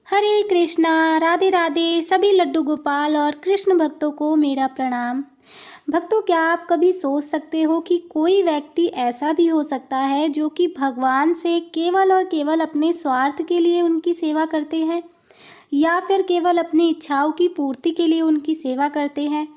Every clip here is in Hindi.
हरे कृष्णा, राधे राधे सभी लड्डू गोपाल और कृष्ण भक्तों को मेरा प्रणाम। भक्तों, क्या आप कभी सोच सकते हो कि कोई व्यक्ति ऐसा भी हो सकता है जो कि भगवान से केवल और केवल अपने स्वार्थ के लिए उनकी सेवा करते हैं, या फिर केवल अपनी इच्छाओं की पूर्ति के लिए उनकी सेवा करते हैं।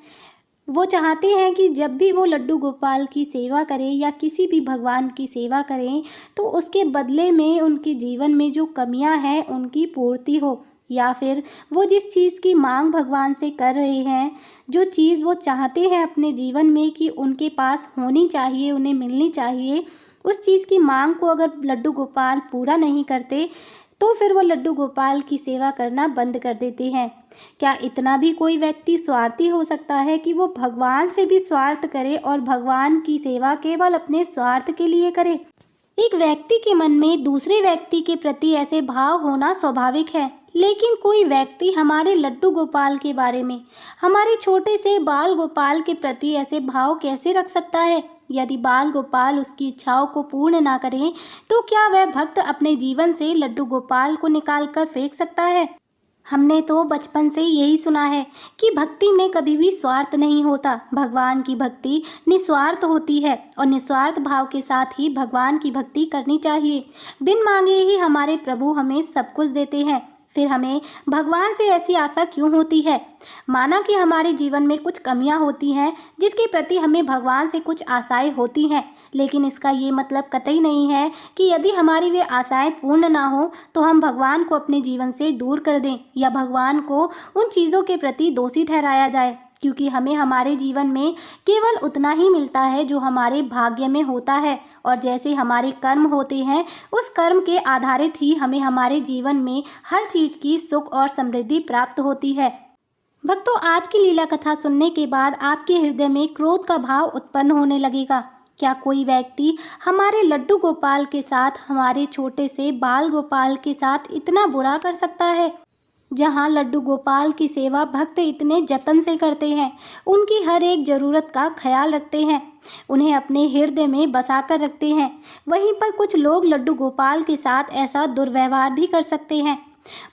वो चाहते हैं कि जब भी वो लड्डू गोपाल की सेवा करें या किसी भी भगवान की सेवा करें, तो उसके बदले में उनके जीवन में जो कमियां हैं उनकी पूर्ति हो, या फिर वो जिस चीज़ की मांग भगवान से कर रहे हैं, जो चीज़ वो चाहते हैं अपने जीवन में कि उनके पास होनी चाहिए, उन्हें मिलनी चाहिए, उस चीज़ की मांग को अगर लड्डू गोपाल पूरा नहीं करते, तो फिर वो लड्डू गोपाल की सेवा करना बंद कर देते हैं। क्या इतना भी कोई व्यक्ति स्वार्थी हो सकता है कि वो भगवान से भी स्वार्थ करे और भगवान की सेवा केवल अपने स्वार्थ के लिए करे? एक व्यक्ति के मन में दूसरे व्यक्ति के प्रति ऐसे भाव होना स्वाभाविक है, लेकिन कोई व्यक्ति हमारे लड्डू गोपाल के बारे में, हमारे छोटे से बाल गोपाल के प्रति ऐसे भाव कैसे रख सकता है? यदि बाल गोपाल उसकी इच्छाओं को पूर्ण ना करें, तो क्या वह भक्त अपने जीवन से लड्डू गोपाल को निकाल कर फेंक सकता है? हमने तो बचपन से यही सुना है कि भक्ति में कभी भी स्वार्थ नहीं होता। भगवान की भक्ति निस्वार्थ होती है और निस्वार्थ भाव के साथ ही भगवान की भक्ति करनी चाहिए। बिन मांगे ही हमारे प्रभु हमें सब कुछ देते हैं, फिर हमें भगवान से ऐसी आशा क्यों होती है? माना कि हमारे जीवन में कुछ कमियां होती हैं जिसके प्रति हमें भगवान से कुछ आशाएं होती हैं, लेकिन इसका ये मतलब कतई नहीं है कि यदि हमारी वे आशाएं पूर्ण ना हो तो हम भगवान को अपने जीवन से दूर कर दें या भगवान को उन चीज़ों के प्रति दोषी ठहराया जाए, क्योंकि हमें हमारे जीवन में केवल उतना ही मिलता है जो हमारे भाग्य में होता है, और जैसे हमारे कर्म होते हैं उस कर्म के आधारित ही हमें हमारे जीवन में हर चीज़ की सुख और समृद्धि प्राप्त होती है। भक्तों, आज की लीला कथा सुनने के बाद आपके हृदय में क्रोध का भाव उत्पन्न होने लगेगा। क्या कोई व्यक्ति हमारे लड्डू गोपाल के साथ, हमारे छोटे से बाल गोपाल के साथ इतना बुरा कर सकता है? जहाँ लड्डू गोपाल की सेवा भक्त इतने जतन से करते हैं, उनकी हर एक ज़रूरत का ख्याल रखते हैं, उन्हें अपने हृदय में बसा कर रखते हैं, वहीं पर कुछ लोग लड्डू गोपाल के साथ ऐसा दुर्व्यवहार भी कर सकते हैं।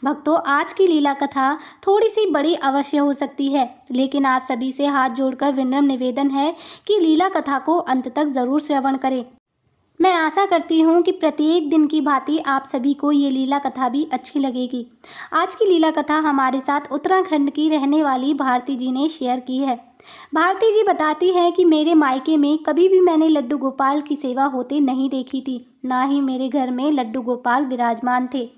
भक्तों, आज की लीला कथा थोड़ी सी बड़ी अवश्य हो सकती है, लेकिन आप सभी से हाथ जोड़कर विनम्र निवेदन है कि लीला कथा को अंत तक ज़रूर श्रवण करें। मैं आशा करती हूँ कि प्रत्येक दिन की भांति आप सभी को ये लीला कथा भी अच्छी लगेगी। आज की लीला कथा हमारे साथ उत्तराखंड की रहने वाली भारती जी ने शेयर की है। भारती जी बताती हैं कि मेरे मायके में कभी भी मैंने लड्डू गोपाल की सेवा होते नहीं देखी थी, ना ही मेरे घर में लड्डू गोपाल विराजमान थे।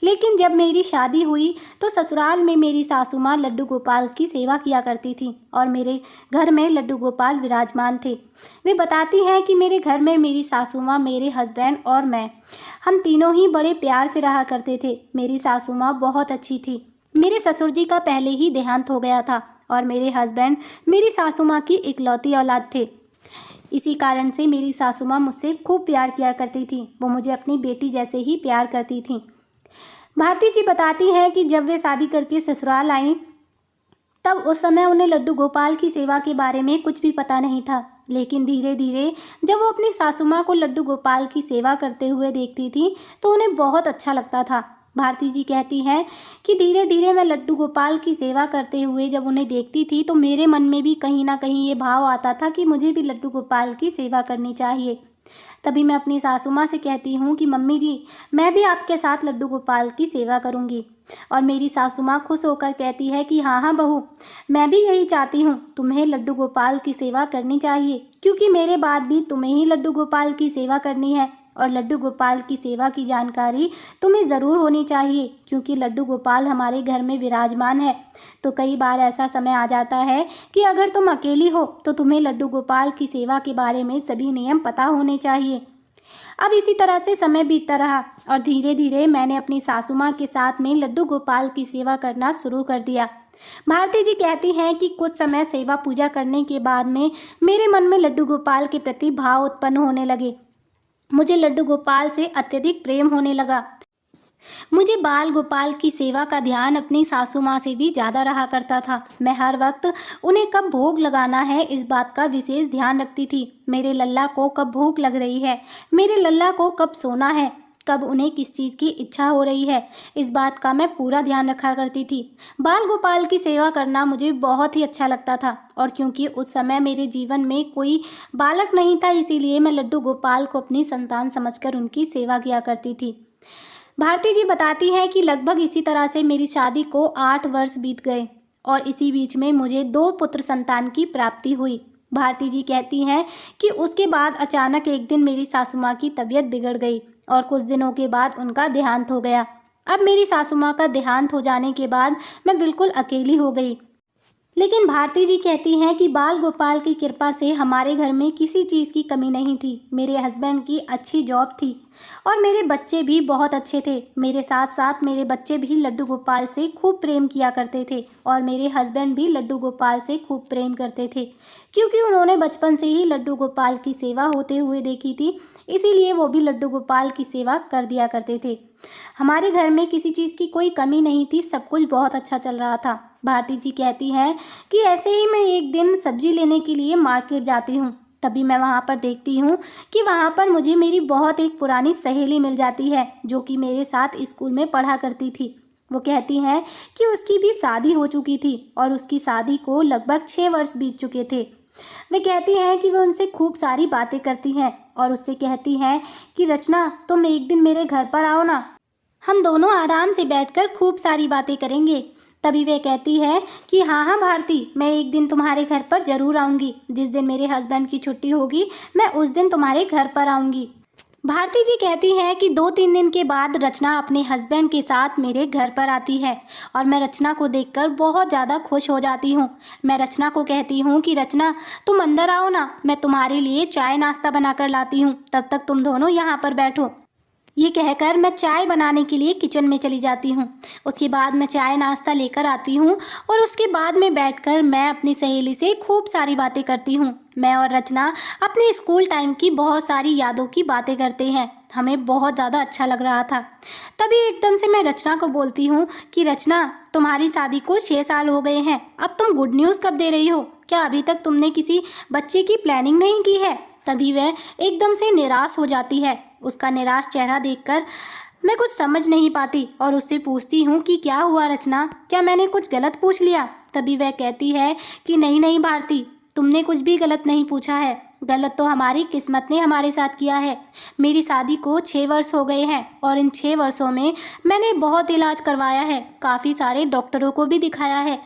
लेकिन जब मेरी शादी हुई तो ससुराल में मेरी सासू माँ लड्डू गोपाल की सेवा किया करती थी और मेरे घर में लड्डू गोपाल विराजमान थे। वे बताती हैं कि मेरे घर में मेरी सासू माँ, मेरे हस्बैंड और मैं, हम तीनों ही बड़े प्यार से रहा करते थे। मेरी सासू माँ बहुत अच्छी थी। मेरे ससुर जी का पहले ही देहांत हो गया था और मेरे हस्बैंड मेरी सासू माँ की इकलौती औलाद थे। इसी कारण से मेरी सासू माँ मुझसे खूब प्यार किया करती थी। वो मुझे अपनी बेटी जैसे ही प्यार करती थी। भारती जी बताती हैं कि जब वे शादी करके ससुराल आईं, तब उस समय उन्हें लड्डू गोपाल की सेवा के बारे में कुछ भी पता नहीं था। लेकिन धीरे धीरे जब वो अपनी सासू माँ को लड्डू गोपाल की सेवा करते हुए देखती थी तो उन्हें बहुत अच्छा लगता था। भारती जी कहती हैं कि धीरे धीरे मैं लड्डू गोपाल की सेवा करते हुए जब उन्हें देखती थी तो मेरे मन में भी कहीं ना कहीं ये भाव आता था कि मुझे भी लड्डू गोपाल की सेवा करनी चाहिए। तभी मैं अपनी सासू माँ से कहती हूँ कि मम्मी जी, मैं भी आपके साथ लड्डू गोपाल की सेवा करूँगी। और मेरी सासू माँ खुश होकर कहती है कि हाँ हाँ बहू, मैं भी यही चाहती हूँ, तुम्हें लड्डू गोपाल की सेवा करनी चाहिए, क्योंकि मेरे बाद भी तुम्हें ही लड्डू गोपाल की सेवा करनी है और लड्डू गोपाल की सेवा की जानकारी तुम्हें ज़रूर होनी चाहिए, क्योंकि लड्डू गोपाल हमारे घर में विराजमान है। तो कई बार ऐसा समय आ जाता है कि अगर तुम अकेली हो तो तुम्हें लड्डू गोपाल की सेवा के बारे में सभी नियम पता होने चाहिए। अब इसी तरह से समय बीतता रहा और धीरे धीरे मैंने अपनी सासू माँ के साथ में लड्डू गोपाल की सेवा करना शुरू कर दिया। भारती जी कहती हैं कि कुछ समय सेवा पूजा करने के बाद में मेरे मन में लड्डू गोपाल के प्रति भाव उत्पन्न होने लगे। मुझे लड्डू गोपाल से अत्यधिक प्रेम होने लगा। मुझे बाल गोपाल की सेवा का ध्यान अपनी सासू माँ से भी ज़्यादा रहा करता था। मैं हर वक्त उन्हें कब भोग लगाना है इस बात का विशेष ध्यान रखती थी। मेरे लल्ला को कब भूख लग रही है, मेरे लल्ला को कब सोना है, कब उन्हें किस चीज़ की इच्छा हो रही है, इस बात का मैं पूरा ध्यान रखा करती थी। बाल गोपाल की सेवा करना मुझे बहुत ही अच्छा लगता था, और क्योंकि उस समय मेरे जीवन में कोई बालक नहीं था, इसीलिए मैं लड्डू गोपाल को अपनी संतान समझकर उनकी सेवा किया करती थी। भारती जी बताती हैं कि लगभग इसी तरह से मेरी शादी को 8 वर्ष बीत गए, और इसी बीच में मुझे 2 पुत्र संतान की प्राप्ति हुई। भारती जी कहती हैं कि उसके बाद अचानक एक दिन मेरी सासू माँ की तबीयत बिगड़ गई और कुछ दिनों के बाद उनका देहांत हो गया। अब मेरी सासू माँ का देहांत हो जाने के बाद मैं बिल्कुल अकेली हो गई। लेकिन भारती जी कहती हैं कि बाल गोपाल की कृपा से हमारे घर में किसी चीज़ की कमी नहीं थी। मेरे हस्बैंड की अच्छी जॉब थी और मेरे बच्चे भी बहुत अच्छे थे। मेरे साथ साथ मेरे बच्चे भी लड्डू गोपाल से खूब प्रेम किया करते थे, और मेरे हस्बैंड भी लड्डू गोपाल से खूब प्रेम करते थे, क्योंकि उन्होंने बचपन से ही लड्डू गोपाल की सेवा होते हुए देखी थी, इसीलिए वो भी लड्डू गोपाल की सेवा कर दिया करते थे। हमारे घर में किसी चीज़ की कोई कमी नहीं थी, सब कुछ बहुत अच्छा चल रहा था। भारती जी कहती हैं कि ऐसे ही मैं एक दिन सब्जी लेने के लिए मार्केट जाती हूँ। तभी मैं वहाँ पर देखती हूँ कि वहाँ पर मुझे मेरी बहुत एक पुरानी सहेली मिल जाती है, जो कि मेरे साथ स्कूल में पढ़ा करती थी। वो कहती हैं कि उसकी भी शादी हो चुकी थी और उसकी शादी को लगभग 6 वर्ष बीत चुके थे। वे कहती हैं कि वे उनसे खूब सारी बातें करती हैं और उससे कहती हैं कि रचना, तुम एक दिन मेरे घर पर आओ ना, हम दोनों आराम से बैठकर खूब सारी बातें करेंगे। तभी वे कहती है कि हाँ हाँ भारती, मैं एक दिन तुम्हारे घर पर ज़रूर आऊँगी। जिस दिन मेरे हस्बैंड की छुट्टी होगी मैं उस दिन तुम्हारे घर पर आऊँगी। भारती जी कहती हैं कि 2-3 दिन के बाद रचना अपने हस्बैंड के साथ मेरे घर पर आती है, और मैं रचना को देखकर बहुत ज़्यादा खुश हो जाती हूँ। मैं रचना को कहती हूँ कि रचना, तुम अंदर आओ ना, मैं तुम्हारे लिए चाय नाश्ता बनाकर लाती हूँ, तब तक तुम दोनों यहाँ पर बैठो। ये कहकर मैं चाय बनाने के लिए किचन में चली जाती हूँ। उसके बाद मैं चाय नाश्ता लेकर आती हूँ और उसके बाद में बैठकर मैं अपनी सहेली से खूब सारी बातें करती हूँ। मैं और रचना अपने स्कूल टाइम की बहुत सारी यादों की बातें करते हैं। हमें बहुत ज़्यादा अच्छा लग रहा था। तभी एकदम से मैं रचना को बोलती हूँ कि रचना, तुम्हारी शादी को 6 साल हो गए हैं, अब तुम गुड न्यूज़ कब दे रही हो? क्या अभी तक तुमने किसी बच्चे की प्लानिंग नहीं की है? तभी वह एकदम से निराश हो जाती है। उसका निराश चेहरा देखकर मैं कुछ समझ नहीं पाती और उससे पूछती हूँ कि क्या हुआ रचना, क्या मैंने कुछ गलत पूछ लिया? तभी वह कहती है कि नहीं नहीं भारती, तुमने कुछ भी गलत नहीं पूछा है। गलत तो हमारी किस्मत ने हमारे साथ किया है। मेरी शादी को 6 वर्ष हो गए हैं और इन 6 वर्षों में मैंने बहुत इलाज करवाया है, काफ़ी सारे डॉक्टरों को भी दिखाया है,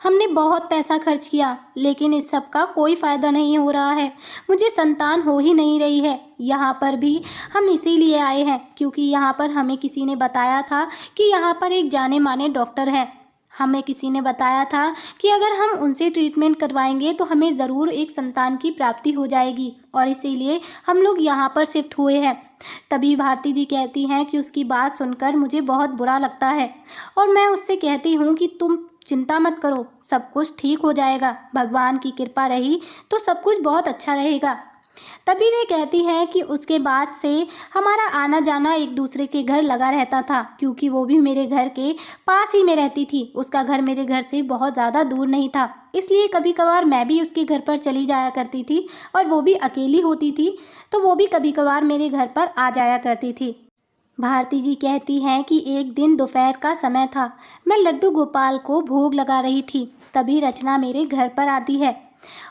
हमने बहुत पैसा खर्च किया, लेकिन इस सब का कोई फ़ायदा नहीं हो रहा है। मुझे संतान हो ही नहीं रही है। यहाँ पर भी हम इसीलिए आए हैं क्योंकि यहाँ पर हमें किसी ने बताया था कि यहाँ पर एक जाने माने डॉक्टर हैं। हमें किसी ने बताया था कि अगर हम उनसे ट्रीटमेंट करवाएंगे तो हमें ज़रूर एक संतान की प्राप्ति हो जाएगी, और इसीलिए हम लोग यहाँ पर शिफ्ट हुए हैं। तभी भारती जी कहती हैं कि उसकी बात सुनकर मुझे बहुत बुरा लगता है, और मैं उससे कहती हूँ कि तुम चिंता मत करो, सब कुछ ठीक हो जाएगा, भगवान की कृपा रही तो सब कुछ बहुत अच्छा रहेगा। तभी वे कहती हैं कि उसके बाद से हमारा आना जाना एक दूसरे के घर लगा रहता था, क्योंकि वो भी मेरे घर के पास ही में रहती थी। उसका घर मेरे घर से बहुत ज़्यादा दूर नहीं था, इसलिए कभी कभार मैं भी उसके घर पर चली जाया करती थी, और वो भी अकेली होती थी तो वो भी कभी कभार मेरे घर पर आ जाया करती थी। भारती जी कहती हैं कि एक दिन दोपहर का समय था, मैं लड्डू गोपाल को भोग लगा रही थी। तभी रचना मेरे घर पर आती है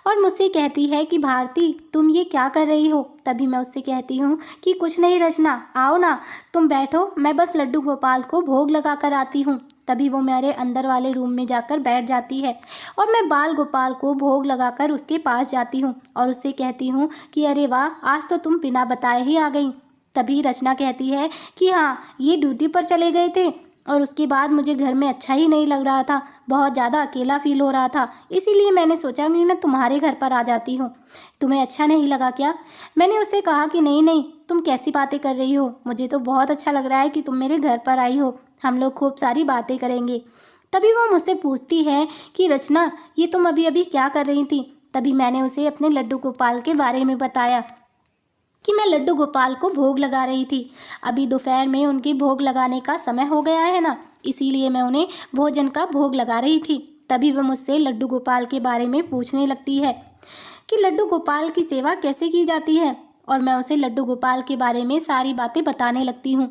और मुझसे कहती है कि भारती, तुम ये क्या कर रही हो? तभी मैं उससे कहती हूँ कि कुछ नहीं रचना, आओ ना, तुम बैठो, मैं बस लड्डू गोपाल को भोग लगा कर आती हूँ। तभी वो मेरे अंदर वाले रूम में जाकर बैठ जाती है और मैं बाल गोपाल को भोग लगाकर उसके पास जाती हूँ और उससे कहती हूँ कि अरे वाह, आज तो तुम बिना बताए ही आ गई। तभी रचना कहती है कि हाँ, ये ड्यूटी पर चले गए थे और उसके बाद मुझे घर में अच्छा ही नहीं लग रहा था, बहुत ज़्यादा अकेला फील हो रहा था, इसीलिए मैंने सोचा कि मैं तुम्हारे घर पर आ जाती हूँ। तुम्हें अच्छा नहीं लगा क्या? मैंने उससे कहा कि नहीं नहीं, तुम कैसी बातें कर रही हो, मुझे तो बहुत अच्छा लग रहा है कि तुम मेरे घर पर आई हो, हम लोग खूब सारी बातें करेंगे। तभी वो मुझसे पूछती है कि रचना, ये तुम अभी अभी क्या कर रही थी? तभी मैंने उसे अपने लड्डू गोपाल के बारे में बताया कि मैं लड्डू गोपाल को भोग लगा रही थी। अभी दोपहर में उनके भोग लगाने का समय हो गया है ना, इसीलिए मैं उन्हें भोजन का भोग लगा रही थी। तभी वह मुझसे लड्डू गोपाल के बारे में पूछने लगती है कि लड्डू गोपाल की सेवा कैसे की जाती है और मैं उसे लड्डू गोपाल के बारे में सारी बातें बताने लगती हूँ।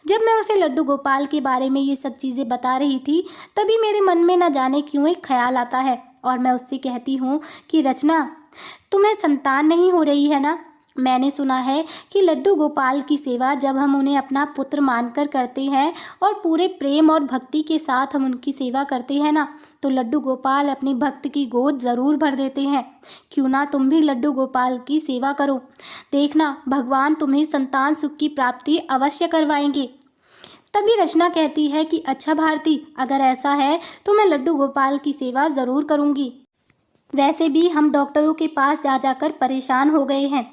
जब मैं उसे लड्डू गोपाल के बारे में ये सब चीज़ें बता रही थी, तभी मेरे मन में न जाने क्यों एक ख्याल आता है और मैं उससे कहती हूँ कि रचना, तुम्हें संतान नहीं हो रही है ना? मैंने सुना है कि लड्डू गोपाल की सेवा जब हम उन्हें अपना पुत्र मानकर करते हैं और पूरे प्रेम और भक्ति के साथ हम उनकी सेवा करते हैं ना, तो लड्डू गोपाल अपनी भक्त की गोद ज़रूर भर देते हैं। क्यों ना तुम भी लड्डू गोपाल की सेवा करो, देखना भगवान तुम्हें संतान सुख की प्राप्ति अवश्य करवाएंगे। तभी रचना कहती है कि अच्छा भारती, अगर ऐसा है तो मैं लड्डू गोपाल की सेवा ज़रूर करूँगी। वैसे भी हम डॉक्टरों के पास जा जाकर परेशान हो गए हैं।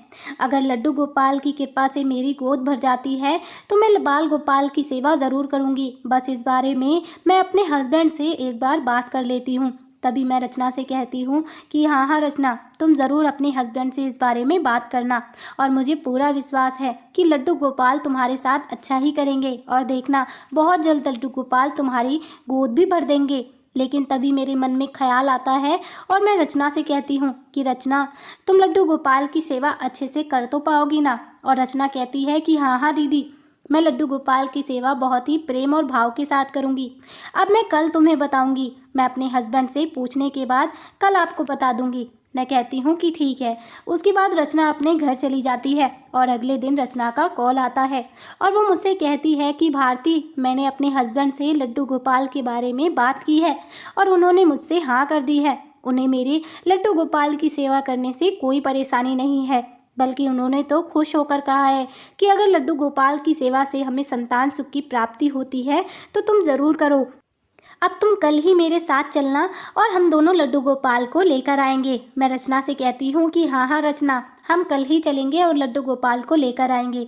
अगर लड्डू गोपाल की कृपा से मेरी गोद भर जाती है तो मैं बाल गोपाल की सेवा ज़रूर करूँगी। बस इस बारे में मैं अपने हस्बैंड से एक बार बात कर लेती हूँ। तभी मैं रचना से कहती हूँ कि हाँ रचना, तुम ज़रूर अपने हस्बैंड से इस बारे में बात करना और मुझे पूरा विश्वास है कि लड्डू गोपाल तुम्हारे साथ अच्छा ही करेंगे और देखना बहुत जल्द लड्डू गोपाल तुम्हारी गोद भी भर देंगे। लेकिन तभी मेरे मन में ख्याल आता है और मैं रचना से कहती हूँ कि रचना, तुम लड्डू गोपाल की सेवा अच्छे से कर तो पाओगी ना? और रचना कहती है कि हाँ दीदी, मैं लड्डू गोपाल की सेवा बहुत ही प्रेम और भाव के साथ करूँगी। अब मैं कल तुम्हें बताऊँगी, मैं अपने हस्बैंड से पूछने के बाद कल आपको बता दूँगी। मैं कहती हूँ कि ठीक है। उसके बाद रचना अपने घर चली जाती है और अगले दिन रचना का कॉल आता है और वो मुझसे कहती है कि भारती, मैंने अपने हस्बैंड से लड्डू गोपाल के बारे में बात की है और उन्होंने मुझसे हाँ कर दी है। उन्हें मेरे लड्डू गोपाल की सेवा करने से कोई परेशानी नहीं है, बल्कि उन्होंने तो खुश होकर कहा है कि अगर लड्डू गोपाल की सेवा से हमें संतान सुख की प्राप्ति होती है तो तुम ज़रूर करो। अब तुम कल ही मेरे साथ चलना और हम दोनों लड्डू गोपाल को लेकर आएंगे। मैं रचना से कहती हूँ कि हाँ रचना, हम कल ही चलेंगे और लड्डू गोपाल को लेकर आएंगे।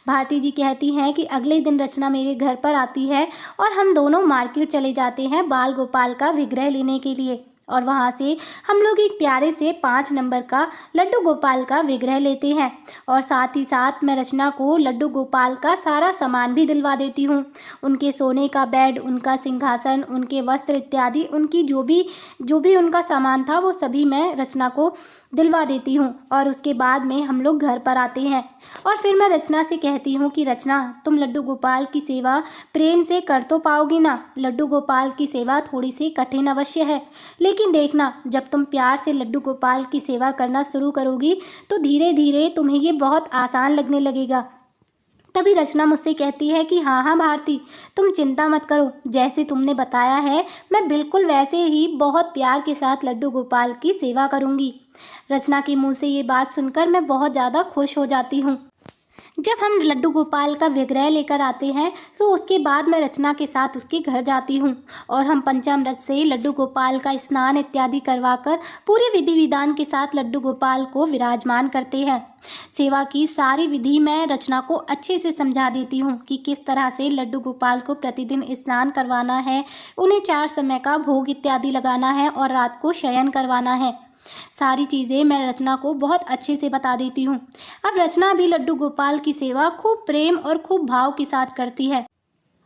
भारती जी कहती हैं कि अगले दिन रचना मेरे घर पर आती है और हम दोनों मार्केट चले जाते हैं बाल गोपाल का विग्रह लेने के लिए और वहाँ से हम लोग एक प्यारे से 5 नंबर का लड्डू गोपाल का विग्रह लेते हैं और साथ ही साथ मैं रचना को लड्डू गोपाल का सारा सामान भी दिलवा देती हूँ। उनके सोने का बेड, उनका सिंहासन, उनके वस्त्र इत्यादि, उनकी जो भी उनका सामान था वो सभी मैं रचना को दिलवा देती हूँ और उसके बाद में हम लोग घर पर आते हैं और फिर मैं रचना से कहती हूँ कि रचना, तुम लड्डू गोपाल की सेवा प्रेम से कर तो पाओगी ना? लड्डू गोपाल की सेवा थोड़ी सी कठिन अवश्य है, लेकिन देखना जब तुम प्यार से लड्डू गोपाल की सेवा करना शुरू करोगी तो धीरे धीरे तुम्हें ये बहुत आसान लगने लगेगा। तभी रचना मुझसे कहती है कि हाँ भारती, तुम चिंता मत करो, जैसे तुमने बताया है मैं बिल्कुल वैसे ही बहुत प्यार के साथ लड्डू गोपाल की सेवा करूँगी। रचना के मुंह से ये बात सुनकर मैं बहुत ज़्यादा खुश हो जाती हूँ। जब हम लड्डू गोपाल का विग्रह लेकर आते हैं तो उसके बाद मैं रचना के साथ उसके घर जाती हूँ और हम पंचामृत से लड्डू गोपाल का स्नान इत्यादि करवाकर पूरे विधि विधान के साथ लड्डू गोपाल को विराजमान करते हैं। सेवा की सारी विधि मैं रचना को अच्छे से समझा देती हूँ कि किस तरह से लड्डू गोपाल को प्रतिदिन स्नान करवाना है, उन्हें 4 समय का भोग इत्यादि लगाना है और रात को शयन करवाना है। सारी चीज़ें मैं रचना को बहुत अच्छे से बता देती हूँ। अब रचना भी लड्डू गोपाल की सेवा खूब प्रेम और खूब भाव के साथ करती है।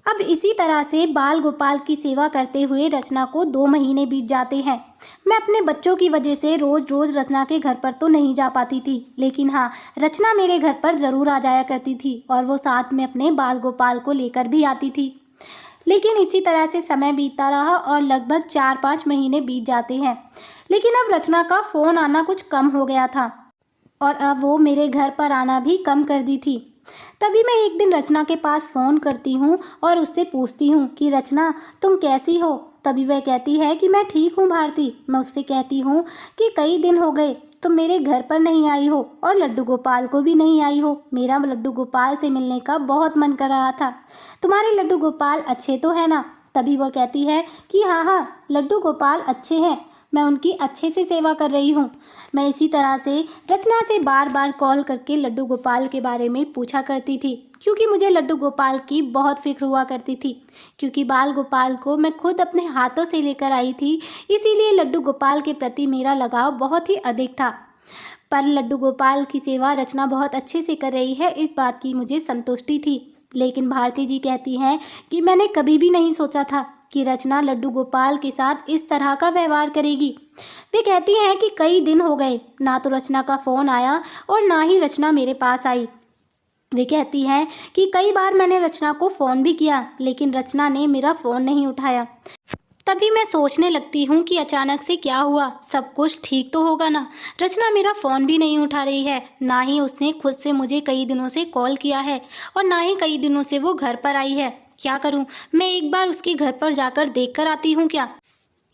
अब इसी तरह से बाल गोपाल की सेवा करते हुए रचना को 2 महीने बीत जाते हैं। मैं अपने बच्चों की वजह से रोज़ रोज़ रचना के घर पर तो नहीं जा पाती थी, लेकिन हाँ, रचना मेरे घर पर ज़रूर आ जाया करती थी और वो साथ में अपने बाल गोपाल को लेकर भी आती थी। लेकिन इसी तरह से समय बीतता रहा और लगभग 4-5 महीने बीत जाते हैं। लेकिन अब रचना का फ़ोन आना कुछ कम हो गया था और अब वो मेरे घर पर आना भी कम कर दी थी। तभी मैं एक दिन रचना के पास फ़ोन करती हूँ और उससे पूछती हूँ कि रचना, तुम कैसी हो? तभी वह कहती है कि मैं ठीक हूँ भारती। मैं उससे कहती हूँ कि कई दिन हो गए तुम मेरे घर पर नहीं आई हो और लड्डू गोपाल को भी नहीं आई हो। मेरा लड्डू गोपाल से मिलने का बहुत मन कर रहा था। तुम्हारे लड्डू गोपाल अच्छे तो है ना? तभी वह कहती है कि हाँ, लड्डू गोपाल अच्छे हैं, मैं उनकी अच्छे से सेवा कर रही हूँ। मैं इसी तरह से रचना से बार बार कॉल करके लड्डू गोपाल के बारे में पूछा करती थी, क्योंकि मुझे लड्डू गोपाल की बहुत फिक्र हुआ करती थी, क्योंकि बाल गोपाल को मैं खुद अपने हाथों से लेकर आई थी, इसीलिए लड्डू गोपाल के प्रति मेरा लगाव बहुत ही अधिक था। पर लड्डू गोपाल की सेवा रचना बहुत अच्छे से कर रही है, इस बात की मुझे संतुष्टि थी। लेकिन भारती जी कहती हैं कि मैंने कभी भी नहीं सोचा था कि रचना लड्डू गोपाल के साथ इस तरह का व्यवहार करेगी। वे कहती हैं कि कई दिन हो गए, ना तो रचना का फ़ोन आया और ना ही रचना मेरे पास आई। वे कहती हैं कि कई बार मैंने रचना को फ़ोन भी किया, लेकिन रचना ने मेरा फ़ोन नहीं उठाया। तभी मैं सोचने लगती हूँ कि अचानक से क्या हुआ, सब कुछ ठीक तो होगा ना। रचना मेरा फ़ोन भी नहीं उठा रही है, ना ही उसने खुद से मुझे कई दिनों से कॉल किया है और ना ही कई दिनों से वो घर पर आई है। क्या करूँ, मैं एक बार उसके घर पर जाकर देख कर आती हूँ क्या।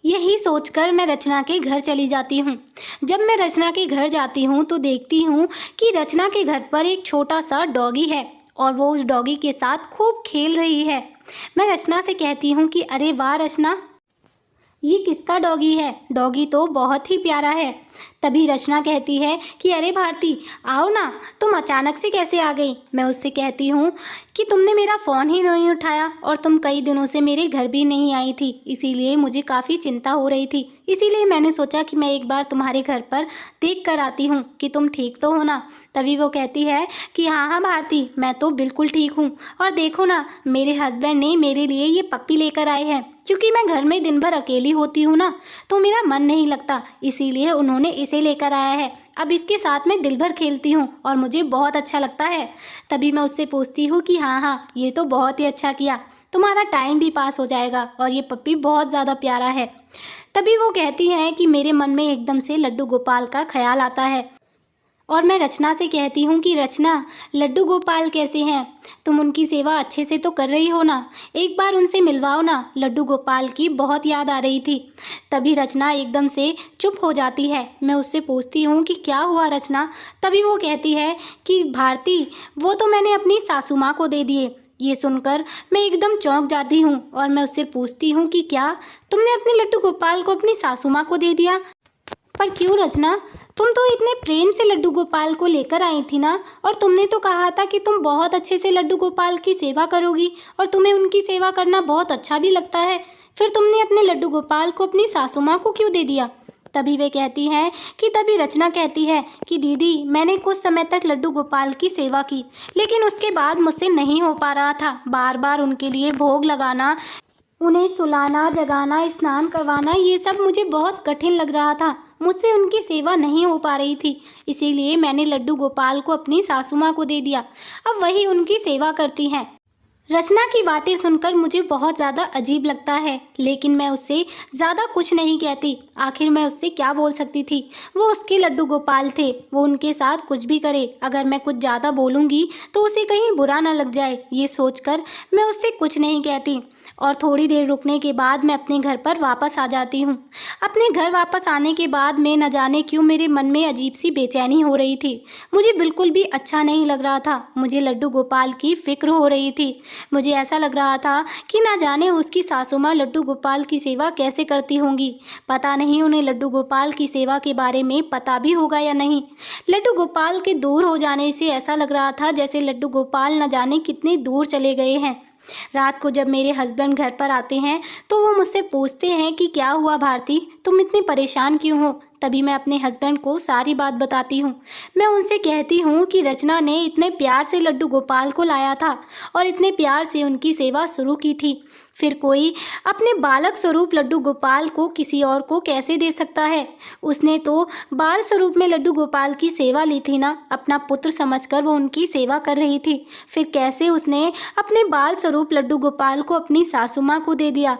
यही सोचकर मैं रचना के घर चली जाती हूँ। जब मैं रचना के घर जाती हूँ तो देखती हूँ कि रचना के घर पर एक छोटा सा डॉगी है और वो उस डॉगी के साथ खूब खेल रही है। मैं रचना से कहती हूँ कि अरे वाह रचना, ये किसका डॉगी है, डॉगी तो बहुत ही प्यारा है। तभी रचना कहती है कि अरे भारती, आओ ना, तुम अचानक से कैसे आ गई। मैं उससे कहती हूँ कि तुमने मेरा फ़ोन ही नहीं उठाया और तुम कई दिनों से मेरे घर भी नहीं आई थी, इसीलिए मुझे काफ़ी चिंता हो रही थी। इसीलिए मैंने सोचा कि मैं एक बार तुम्हारे घर पर देख कर आती हूँ कि तुम ठीक तो हो ना। तभी वो कहती है कि हाँ हाँ भारती, मैं तो बिल्कुल ठीक हूँ। और देखो ना, मेरे हस्बैंड ने मेरे लिए ये पप्पी लेकर आए हैं, क्योंकि मैं घर में दिन भर अकेली होती हूँ ना, तो मेरा मन नहीं लगता, इसीलिए उन्होंने इसे लेकर आया है। अब इसके साथ मैं दिल भर खेलती हूँ और मुझे बहुत अच्छा लगता है। तभी मैं उससे पूछती हूँ कि हाँ हाँ, ये तो बहुत ही अच्छा किया, तुम्हारा टाइम भी पास हो जाएगा और ये पप्पी बहुत ज़्यादा प्यारा है। तभी वो कहती हैं कि मेरे मन में एकदम से लड्डू गोपाल का ख्याल आता है और मैं रचना से कहती हूँ कि रचना, लड्डू गोपाल कैसे हैं, तुम उनकी सेवा अच्छे से तो कर रही हो ना, एक बार उनसे मिलवाओ ना, लड्डू गोपाल की बहुत याद आ रही थी। तभी रचना एकदम से चुप हो जाती है। मैं उससे पूछती हूँ कि क्या हुआ रचना। तभी वो कहती है कि भारती, वो तो मैंने अपनी सासू माँ को दे दिए। ये सुनकर मैं एकदम चौंक जाती हूँ और मैं उससे पूछती हूँ कि क्या तुमने अपने लड्डू गोपाल को अपनी सासू माँ को दे दिया। पर क्यों रचना, तुम तो इतने प्रेम से लड्डू गोपाल को लेकर आई थी ना, और तुमने तो कहा था कि तुम बहुत अच्छे से लड्डू गोपाल की सेवा करोगी और तुम्हें उनकी सेवा करना बहुत अच्छा भी लगता है, फिर तुमने अपने लड्डू गोपाल को अपनी सासू माँ को क्यों दे दिया। तभी वे कहती हैं कि तभी रचना कहती है कि दीदी, मैंने कुछ समय तक लड्डू गोपाल की सेवा की, लेकिन उसके बाद मुझसे नहीं हो पा रहा था। बार बार उनके लिए भोग लगाना, उन्हें सुलाना, जगाना, स्नान करवाना, ये सब मुझे बहुत कठिन लग रहा था। मुझसे उनकी सेवा नहीं हो पा रही थी, इसीलिए मैंने लड्डू गोपाल को अपनी सासू माँ को दे दिया। अब वही उनकी सेवा करती हैं। रचना की बातें सुनकर मुझे बहुत ज़्यादा अजीब लगता है, लेकिन मैं उससे ज़्यादा कुछ नहीं कहती। आखिर मैं उससे क्या बोल सकती थी, वो उसके लड्डू गोपाल थे, वो उनके साथ कुछ भी करे। अगर मैं कुछ ज़्यादा बोलूँगी तो उसे कहीं बुरा ना लग जाए, ये सोचकर मैं उससे कुछ नहीं कहती। और थोड़ी देर रुकने के बाद मैं अपने घर पर वापस आ जाती हूँ। अपने घर वापस आने के बाद मैं न जाने क्यों मेरे मन में अजीब सी बेचैनी हो रही थी। मुझे बिल्कुल भी अच्छा नहीं लग रहा था। मुझे लड्डू गोपाल की फ़िक्र हो रही थी। मुझे ऐसा लग रहा था कि ना जाने उसकी सासू माँ लड्डू गोपाल की सेवा कैसे करती होंगी। पता नहीं उन्हें लड्डू गोपाल की सेवा के बारे में पता भी होगा या नहीं। लड्डू गोपाल के दूर हो जाने से ऐसा लग रहा था जैसे लड्डू गोपाल न जाने कितने दूर चले गए हैं। रात को जब मेरे हस्बैंड घर पर आते हैं तो वो मुझसे पूछते हैं कि क्या हुआ भारती, तुम इतनी परेशान क्यों हो। तभी मैं अपने हस्बैंड को सारी बात बताती हूँ। मैं उनसे कहती हूँ कि रचना ने इतने प्यार से लड्डू गोपाल को लाया था और इतने प्यार से उनकी सेवा शुरू की थी, फिर कोई अपने बालक स्वरूप लड्डू गोपाल को किसी और को कैसे दे सकता है। उसने तो बाल स्वरूप में लड्डू गोपाल की सेवा ली थी ना, अपना पुत्र समझकर वो उनकी सेवा कर रही थी, फिर कैसे उसने अपने बाल स्वरूप लड्डू गोपाल को अपनी सासू माँ को दे दिया।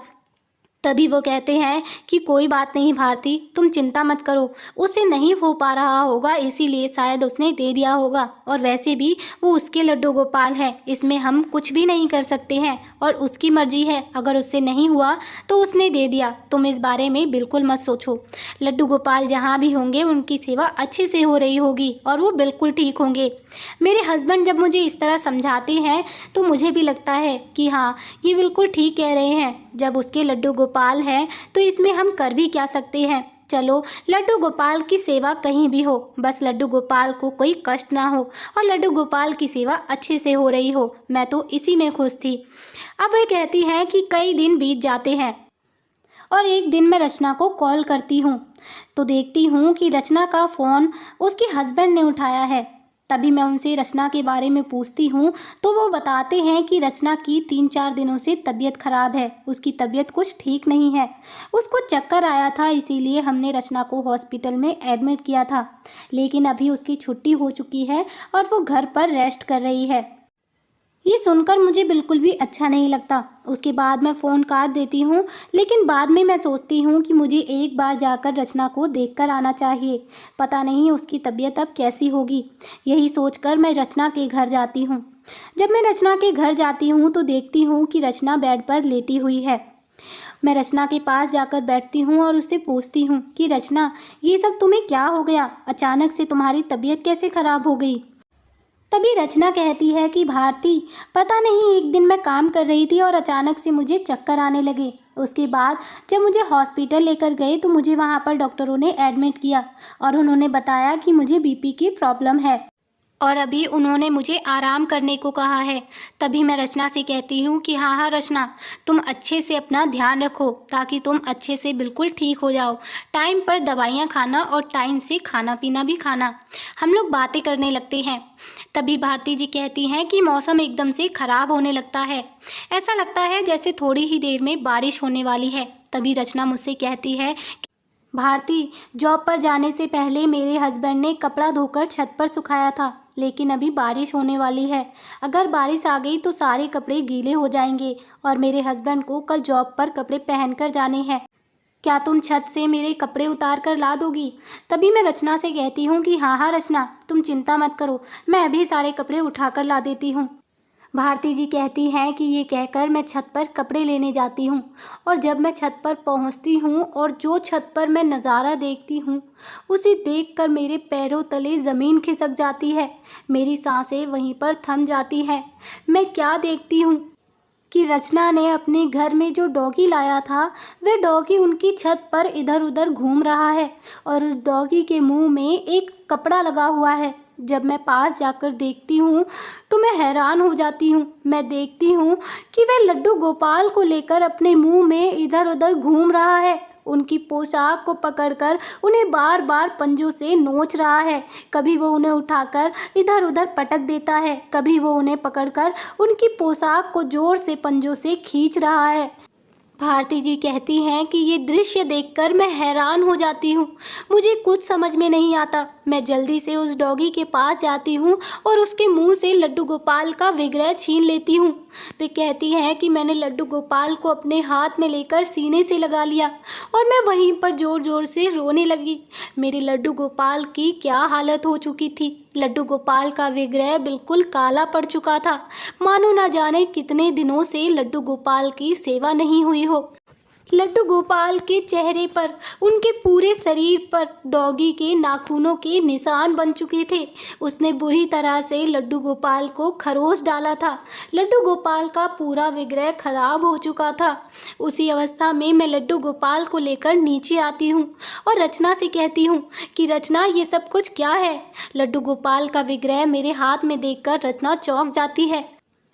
तभी वो कहते हैं कि कोई बात नहीं भारती, तुम चिंता मत करो, उसे नहीं हो पा रहा होगा इसीलिए शायद उसने दे दिया होगा, और वैसे भी वो उसके लड्डू गोपाल है, इसमें हम कुछ भी नहीं कर सकते हैं और उसकी मर्जी है। अगर उससे नहीं हुआ तो उसने दे दिया, तुम इस बारे में बिल्कुल मत सोचो। लड्डू गोपाल जहाँ भी होंगे उनकी सेवा अच्छे से हो रही होगी और वो बिल्कुल ठीक होंगे। मेरे हस्बैंड जब मुझे इस तरह समझाते हैं तो मुझे भी लगता है कि हाँ, ये बिल्कुल ठीक कह रहे हैं। जब उसके लड्डू गोपाल है तो इसमें हम कर भी क्या सकते हैं। चलो, लड्डू गोपाल की सेवा कहीं भी हो, बस लड्डू गोपाल को कोई कष्ट ना हो और लड्डू गोपाल की सेवा अच्छे से हो रही हो, मैं तो इसी में खुश थी। अब वह कहती हैं कि कई दिन बीत जाते हैं और एक दिन मैं रचना को कॉल करती हूँ तो देखती हूँ कि रचना का फ़ोन उसके हस्बैंड ने उठाया है। तभी मैं उनसे रचना के बारे में पूछती हूँ तो वो बताते हैं कि रचना की 3-4 दिनों से तबीयत खराब है, उसकी तबीयत कुछ ठीक नहीं है, उसको चक्कर आया था, इसीलिए हमने रचना को हॉस्पिटल में एडमिट किया था। लेकिन अभी उसकी छुट्टी हो चुकी है और वो घर पर रेस्ट कर रही है। ये सुनकर मुझे बिल्कुल भी अच्छा नहीं लगता। उसके बाद मैं फ़ोन काट देती हूँ, लेकिन बाद में मैं सोचती हूँ कि मुझे एक बार जाकर रचना को देखकर आना चाहिए। पता नहीं उसकी तबीयत अब कैसी होगी। यही सोचकर मैं रचना के घर जाती हूँ। जब मैं रचना के घर जाती हूँ तो देखती हूँ कि रचना बेड पर लेटी हुई है। मैं रचना के पास जाकर बैठती हूँ और उससे पूछती हूँ कि रचना, ये सब तुम्हें क्या हो गया? अचानक से तुम्हारी तबीयत कैसे ख़राब हो गई? तभी रचना कहती है कि भारती, पता नहीं एक दिन मैं काम कर रही थी और अचानक से मुझे चक्कर आने लगे। उसके बाद जब मुझे हॉस्पिटल लेकर गए तो मुझे वहाँ पर डॉक्टरों ने एडमिट किया और उन्होंने बताया कि मुझे बीपी की प्रॉब्लम है और अभी उन्होंने मुझे आराम करने को कहा है। तभी मैं रचना से कहती हूँ कि हाँ हाँ रचना, तुम अच्छे से अपना ध्यान रखो ताकि तुम अच्छे से बिल्कुल ठीक हो जाओ। टाइम पर दवाइयाँ खाना और टाइम से खाना पीना भी खाना। हम लोग बातें करने लगते हैं। तभी भारती जी कहती हैं कि मौसम एकदम से ख़राब होने लगता है, ऐसा लगता है जैसे थोड़ी ही देर में बारिश होने वाली है। तभी रचना मुझसे कहती है, भारती, जॉब पर जाने से पहले मेरे हस्बैंड ने कपड़ा धोकर छत पर सुखाया था, लेकिन अभी बारिश होने वाली है। अगर बारिश आ गई तो सारे कपड़े गीले हो जाएंगे और मेरे हस्बैंड को कल जॉब पर कपड़े पहनकर जाने हैं। क्या तुम छत से मेरे कपड़े उतार कर ला दोगी? तभी मैं रचना से कहती हूँ कि हाँ हाँ रचना, तुम चिंता मत करो, मैं अभी सारे कपड़े उठाकर ला देती हूँ। भारती जी कहती हैं कि ये कहकर मैं छत पर कपड़े लेने जाती हूँ और जब मैं छत पर पहुँचती हूँ और जो छत पर मैं नज़ारा देखती हूँ उसे देखकर मेरे पैरों तले ज़मीन खिसक जाती है। मेरी सांसें वहीं पर थम जाती हैं। मैं क्या देखती हूँ कि रचना ने अपने घर में जो डॉगी लाया था वह डॉगी उनकी छत पर इधर उधर घूम रहा है और उस डॉगी के मुंह में एक कपड़ा लगा हुआ है। जब मैं पास जाकर देखती हूँ तो मैं हैरान हो जाती हूँ। मैं देखती हूँ कि वह लड्डू गोपाल को लेकर अपने मुंह में इधर उधर घूम रहा है। उनकी पोशाक को पकड़कर उन्हें बार बार पंजों से नोच रहा है। कभी वो उन्हें उठाकर इधर उधर पटक देता है, कभी वो उन्हें पकड़कर उनकी पोशाक को जोर से पंजों से खींच रहा है। भारती जी कहती हैं कि ये दृश्य देखकर मैं हैरान हो जाती हूँ। मुझे कुछ समझ में नहीं आता। मैं जल्दी से उस डॉगी के पास जाती हूँ और उसके मुंह से लड्डू गोपाल का विग्रह छीन लेती हूँ। वे कहती हैं कि मैंने लड्डू गोपाल को अपने हाथ में लेकर सीने से लगा लिया और मैं वहीं पर ज़ोर ज़ोर से रोने लगी। मेरे लड्डू गोपाल की क्या हालत हो चुकी थी। लड्डू गोपाल का विग्रह बिल्कुल काला पड़ चुका था, मानो ना जाने कितने दिनों से लड्डू गोपाल की सेवा नहीं हुई हो। लड्डू गोपाल के चेहरे पर, उनके पूरे शरीर पर डॉगी के नाखूनों के निशान बन चुके थे। उसने बुरी तरह से लड्डू गोपाल को खरोच डाला था। लड्डू गोपाल का पूरा विग्रह खराब हो चुका था। उसी अवस्था में मैं लड्डू गोपाल को लेकर नीचे आती हूँ और रचना से कहती हूँ कि रचना, ये सब कुछ क्या है? लड्डू गोपाल का विग्रह मेरे हाथ में देखकर रचना चौंक जाती है।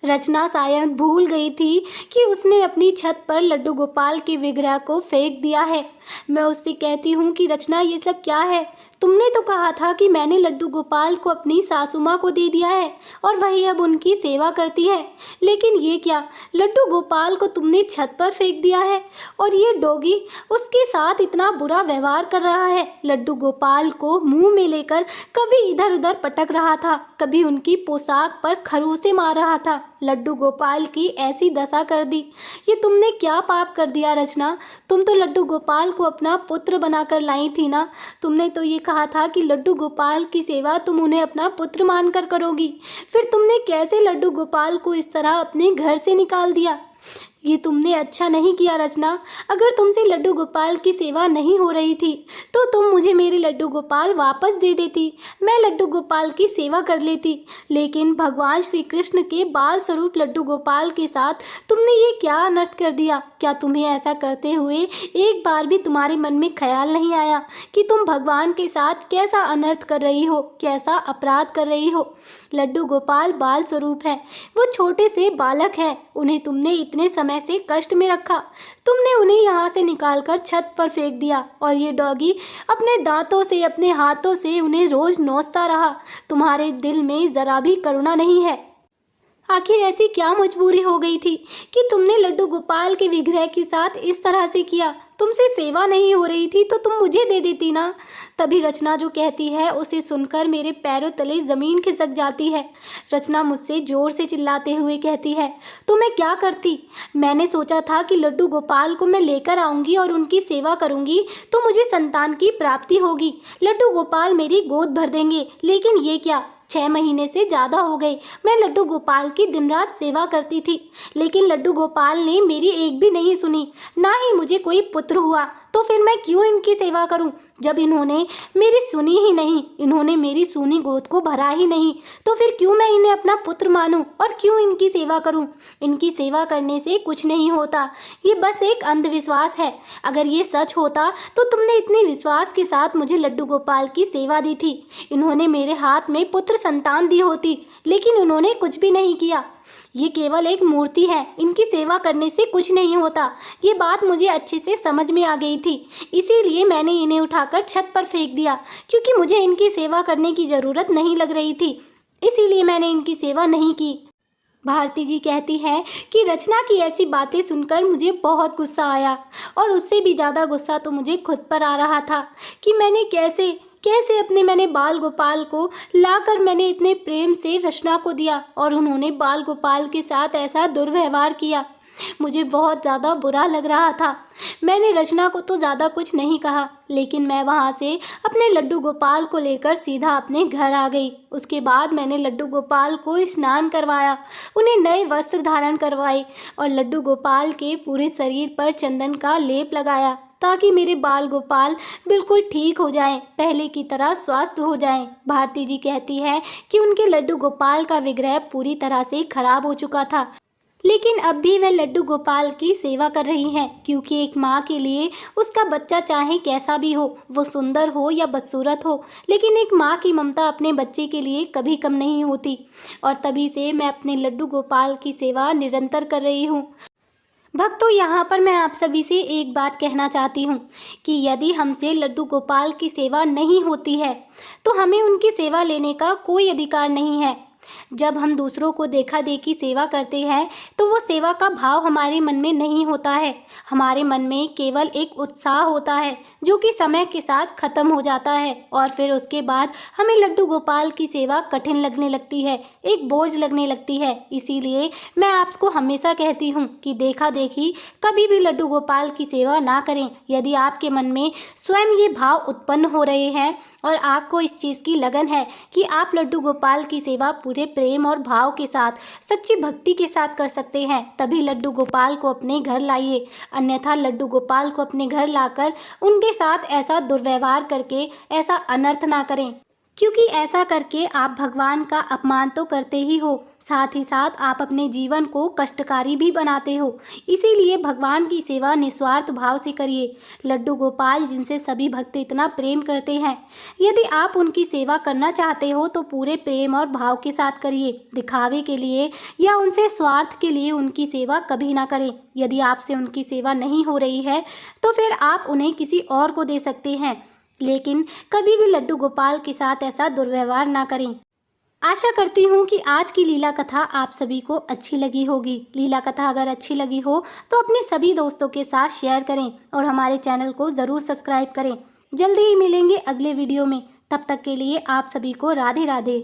रचना शायद भूल गई थी कि उसने अपनी छत पर लड्डू गोपाल के विग्रह को फेंक दिया है। मैं उससे कहती हूँ कि रचना, ये सब क्या है? तुमने तो कहा था कि मैंने लड्डू गोपाल को अपनी सासू माँ को दे दिया है और वही अब उनकी सेवा करती है, लेकिन ये क्या, लड्डू गोपाल को तुमने छत पर फेंक दिया है और ये डॉगी उसके साथ इतना बुरा व्यवहार कर रहा है। लड्डू गोपाल को मुंह में लेकर कभी इधर उधर पटक रहा था, कभी उनकी पोशाक पर खरोंचे मार रहा था। लड्डू गोपाल की ऐसी दशा कर दी। ये तुमने क्या पाप कर दिया रचना? तुम तो लड्डू गोपाल को अपना पुत्र बनाकर लाई थी ना। तुमने तो ये कहा था कि लड्डू गोपाल की सेवा तुम उन्हें अपना पुत्र मानकर करोगी। फिर तुमने कैसे लड्डू गोपाल को इस तरह अपने घर से निकाल दिया? ये तुमने अच्छा नहीं किया रचना। अगर तुमसे लड्डू गोपाल की सेवा नहीं हो रही थी तो तुम मुझे मेरे लड्डू गोपाल वापस दे देती, मैं लड्डू गोपाल की सेवा कर लेती। लेकिन भगवान श्री कृष्ण के बाल स्वरूप लड्डू गोपाल के साथ तुमने ये क्या अनर्थ कर दिया? क्या तुम्हें ऐसा करते हुए एक बार भी तुम्हारे मन में ख्याल नहीं आया कि तुम भगवान के साथ कैसा अनर्थ कर रही हो, कैसा अपराध कर रही हो? लड्डू गोपाल बाल स्वरूप है, वो छोटे से बालक हैं। उन्हें तुमने इतने समय समय से कष्ट में रखा। तुमने उन्हें यहाँ से निकालकर छत पर फेंक दिया और ये डॉगी अपने दांतों से, अपने हाथों से उन्हें रोज नोचता रहा। तुम्हारे दिल में जरा भी करुणा नहीं है। आखिर ऐसी क्या मजबूरी हो गई थी कि तुमने लड्डू गोपाल के विग्रह के साथ इस तरह से किया? तुमसे सेवा नहीं हो रही थी तो तुम मुझे दे देती ना। तभी रचना जो कहती है उसे सुनकर मेरे पैरों तले ज़मीन खिसक जाती है। रचना मुझसे ज़ोर से चिल्लाते हुए कहती है, तो मैं क्या करती? मैंने सोचा था कि लड्डू गोपाल को मैं लेकर आऊँगी और उनकी सेवा करूँगी तो मुझे संतान की प्राप्ति होगी। लड्डू गोपाल मेरी गोद भर देंगे। लेकिन ये क्या, 6 महीने से ज़्यादा हो गए मैं लड्डू गोपाल की दिन रात सेवा करती थी, लेकिन लड्डू गोपाल ने मेरी एक भी नहीं सुनी। ना ही मुझे कोई पुत्र हुआ, तो फिर मैं क्यों इनकी सेवा करूं? जब इन्होंने मेरी सुनी ही नहीं, इन्होंने मेरी सूनी गोद को भरा ही नहीं, तो फिर क्यों मैं इन्हें अपना पुत्र मानूं और क्यों इनकी सेवा करूं? इनकी सेवा करने से कुछ नहीं होता, ये बस एक अंधविश्वास है। अगर ये सच होता तो तुमने इतने विश्वास के साथ मुझे लड्डू गोपाल की सेवा दी थी। इन्होंने मेरे हाथ में पुत्र संतान दी होती, लेकिन उन्होंने कुछ भी नहीं किया। ये केवल एक मूर्ति है, इनकी सेवा करने से कुछ नहीं होता। ये बात मुझे अच्छे से समझ में आ गई थी, इसीलिए मैंने इन्हें उठाकर छत पर फेंक दिया, क्योंकि मुझे इनकी सेवा करने की ज़रूरत नहीं लग रही थी, इसीलिए मैंने इनकी सेवा नहीं की। भारती जी कहती है कि रचना की ऐसी बातें सुनकर मुझे बहुत गुस्सा आया, और उससे भी ज़्यादा गुस्सा तो मुझे खुद पर आ रहा था कि मैंने कैसे मैंने बाल गोपाल को लाकर मैंने इतने प्रेम से रचना को दिया और उन्होंने बाल गोपाल के साथ ऐसा दुर्व्यवहार किया। मुझे बहुत ज़्यादा बुरा लग रहा था। मैंने रचना को तो ज़्यादा कुछ नहीं कहा, लेकिन मैं वहाँ से अपने लड्डू गोपाल को लेकर सीधा अपने घर आ गई। उसके बाद मैंने लड्डू गोपाल को स्नान करवाया, उन्हें नए वस्त्र धारण करवाए और लड्डू गोपाल के पूरे शरीर पर चंदन का लेप लगाया, ताकि मेरे बाल गोपाल बिल्कुल ठीक हो जाएं, पहले की तरह स्वस्थ हो जाएं। भारती जी कहती है कि उनके लड्डू गोपाल का विग्रह पूरी तरह से खराब हो चुका था, लेकिन अब भी वह लड्डू गोपाल की सेवा कर रही हैं, क्योंकि एक माँ के लिए उसका बच्चा चाहे कैसा भी हो, वो सुंदर हो या बदसूरत हो, लेकिन एक माँ की ममता अपने बच्चे के लिए कभी कम नहीं होती। और तभी से मैं अपने लड्डू गोपाल की सेवा निरंतर कर रही हूँ। भक्तों, यहाँ पर मैं आप सभी से एक बात कहना चाहती हूँ कि यदि हमसे लड्डू गोपाल की सेवा नहीं होती है तो हमें उनकी सेवा लेने का कोई अधिकार नहीं है। जब हम दूसरों को देखा देखी सेवा करते हैं तो वो सेवा का भाव हमारे मन में नहीं होता है। हमारे मन में केवल एक उत्साह होता है जो कि समय के साथ ख़त्म हो जाता है, और फिर उसके बाद हमें लड्डू गोपाल की सेवा कठिन लगने लगती है, एक बोझ लगने लगती है। इसीलिए मैं आपको हमेशा कहती हूँ कि देखा देखी कभी भी लड्डू गोपाल की सेवा ना करें। यदि आपके मन में स्वयं ये भाव उत्पन्न हो रहे हैं और आपको इस चीज़ की लगन है कि आप लड्डू गोपाल की सेवा पूरे प्रेम और भाव के साथ, सच्ची भक्ति के साथ कर सकते हैं, तभी लड्डू गोपाल को अपने घर लाइए। अन्यथा लड्डू गोपाल को अपने घर लाकर उनके साथ ऐसा दुर्व्यवहार करके ऐसा अनर्थ ना करें, क्योंकि ऐसा करके आप भगवान का अपमान तो करते ही हो, साथ ही साथ आप अपने जीवन को कष्टकारी भी बनाते हो। इसीलिए भगवान की सेवा निस्वार्थ भाव से करिए। लड्डू गोपाल जिनसे सभी भक्त इतना प्रेम करते हैं, यदि आप उनकी सेवा करना चाहते हो तो पूरे प्रेम और भाव के साथ करिए। दिखावे के लिए या उनसे स्वार्थ के लिए उनकी सेवा कभी ना करें। यदि आपसे उनकी सेवा नहीं हो रही है तो फिर आप उन्हें किसी और को दे सकते हैं, लेकिन कभी भी लड्डू गोपाल के साथ ऐसा दुर्व्यवहार ना करें। आशा करती हूँ कि आज की लीला कथा आप सभी को अच्छी लगी होगी। लीला कथा अगर अच्छी लगी हो तो अपने सभी दोस्तों के साथ शेयर करें और हमारे चैनल को ज़रूर सब्सक्राइब करें। जल्दी ही मिलेंगे अगले वीडियो में, तब तक के लिए आप सभी को राधे राधे।